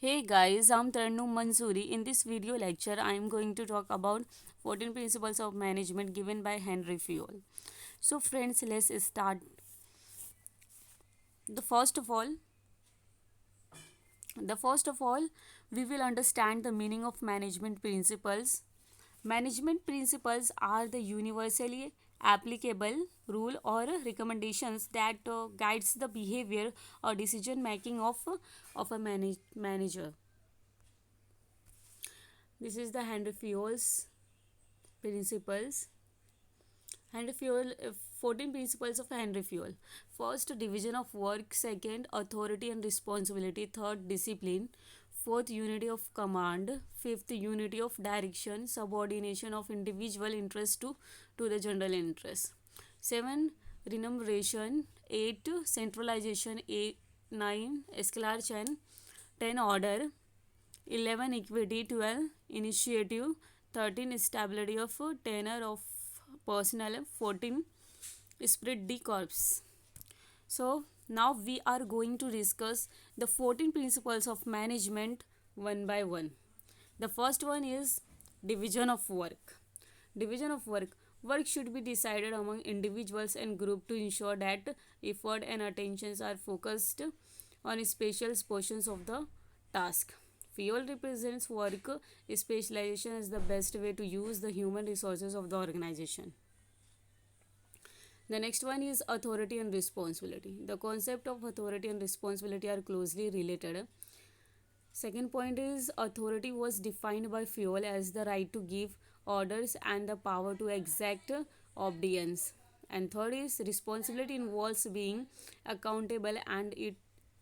Hey guys, I'm Tarnu Mansoori. In this video lecture, I am going to talk about 14 principles of management given by Henry Fayol. So friends, let's start. The first of all, the first of all, we will understand the meaning of management principles. Management principles are the universally applicable rule or recommendations that guides the behavior or decision making of a manager. This is the Henry Fayol's principles. Henry Fayol, 14 principles of Henry Fayol. First, division of work. Second, authority and responsibility. Third, discipline. Fourth, unity of command. Fifth, unity of direction. Subordination of individual interest to the general interest. 7, remuneration. 8, centralization. 8, 9, escalar chain. 10, order. 11, equity. 12, initiative. 13, stability of tenure of personnel. 14, spirit de corps. So now we are going to discuss the 14 principles of management one by one. The first one is division of work. Division of work. Work should be decided among individuals and group to ensure that effort and attentions are focused on special portions of the task. Fayol represents work specialization as the best way to use the human resources of the organization. The next one is authority and responsibility. The concept of authority and responsibility are closely related. Second point is authority was defined by Fayol as the right to give orders and the power to exact obedience. And third is responsibility involves being accountable and it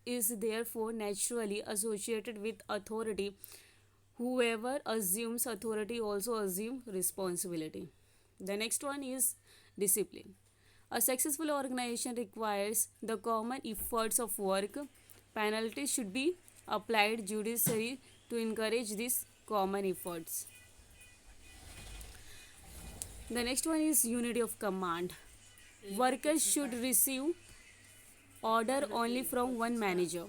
is therefore naturally associated with authority. Whoever assumes authority also assumes responsibility. The next one is discipline. A successful organization requires the common efforts of work. Penalties should be applied judiciously to encourage these common efforts. The next one is unity of command. Workers should receive order only from one manager.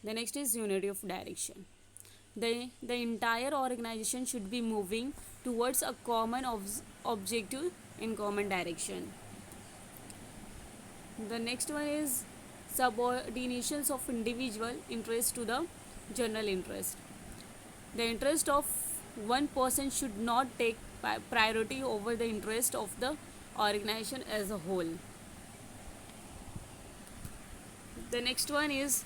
The next is unity of direction. The entire organization should be moving towards a common objective in common direction. The next one is subordinations of individual interest to the general interest. The interest of one person should not take priority over the interest of the organization as a whole. The next one is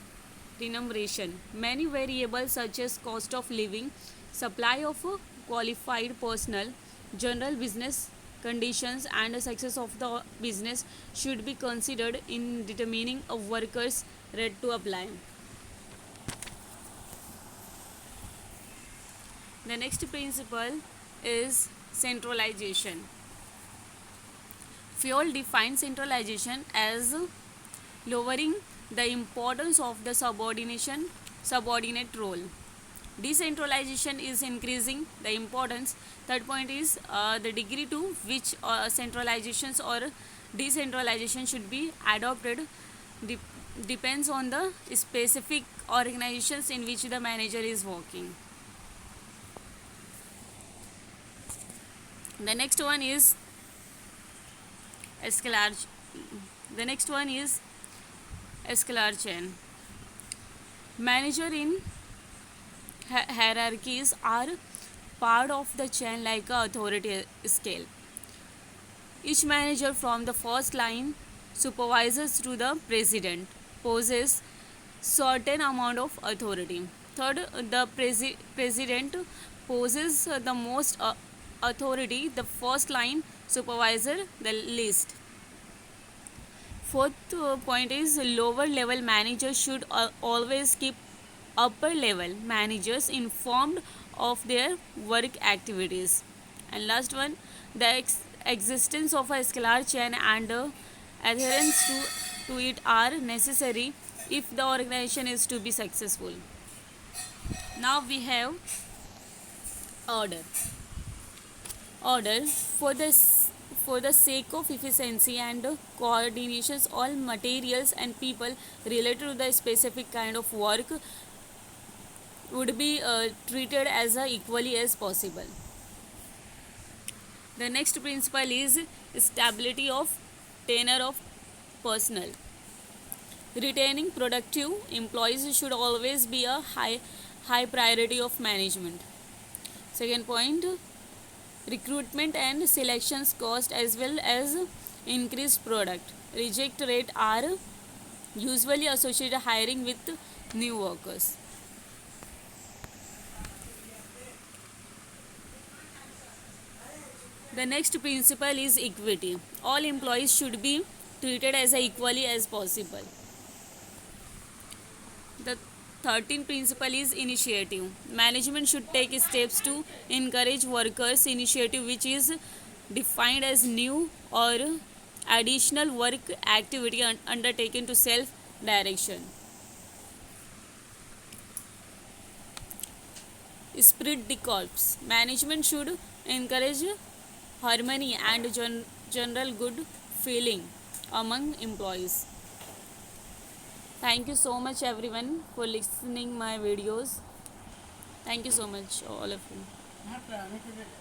remuneration. Many variables such as cost of living, supply of qualified personnel, general business conditions and the success of the business should be considered in determining a worker's rate to apply. The next principle is centralization. Fayol defines centralization as lowering the importance of the subordinate role. Decentralization is increasing the importance. Third point is the degree to which centralizations or decentralization should be adopted depends on the specific organizations in which the manager is working. The next one is escalar. The next one is escalar chain. Manager in hierarchies are part of the chain like a authority scale. Each manager from the first line supervisors to the president possesses certain amount of authority. Third, the president possesses the most authority, the first line supervisor the least. Fourth point is lower level managers should always keep upper level managers informed of their work activities. And last one, the existence of a scalar chain and adherence to it are necessary if the organization is to be successful. Now we have order. Order for the sake of efficiency and coordinations, all materials and people related to the specific kind of work would be treated as equally as possible. The next principle is stability of tenure of personnel. Retaining productive employees should always be a high priority of management. Second point, recruitment and selections cost as well as increased product. Reject rate are usually associated hiring with new workers. The next principle is equity. All employees should be treated as equally as possible. The 13th principle is initiative. Management should take steps to encourage workers' initiative, which is defined as new or additional work activity undertaken to self direction. Spirit de corps. Management should encourage harmony and general good feeling among employees. Thank you so much everyone for listening my videos. Thank you so much all of you.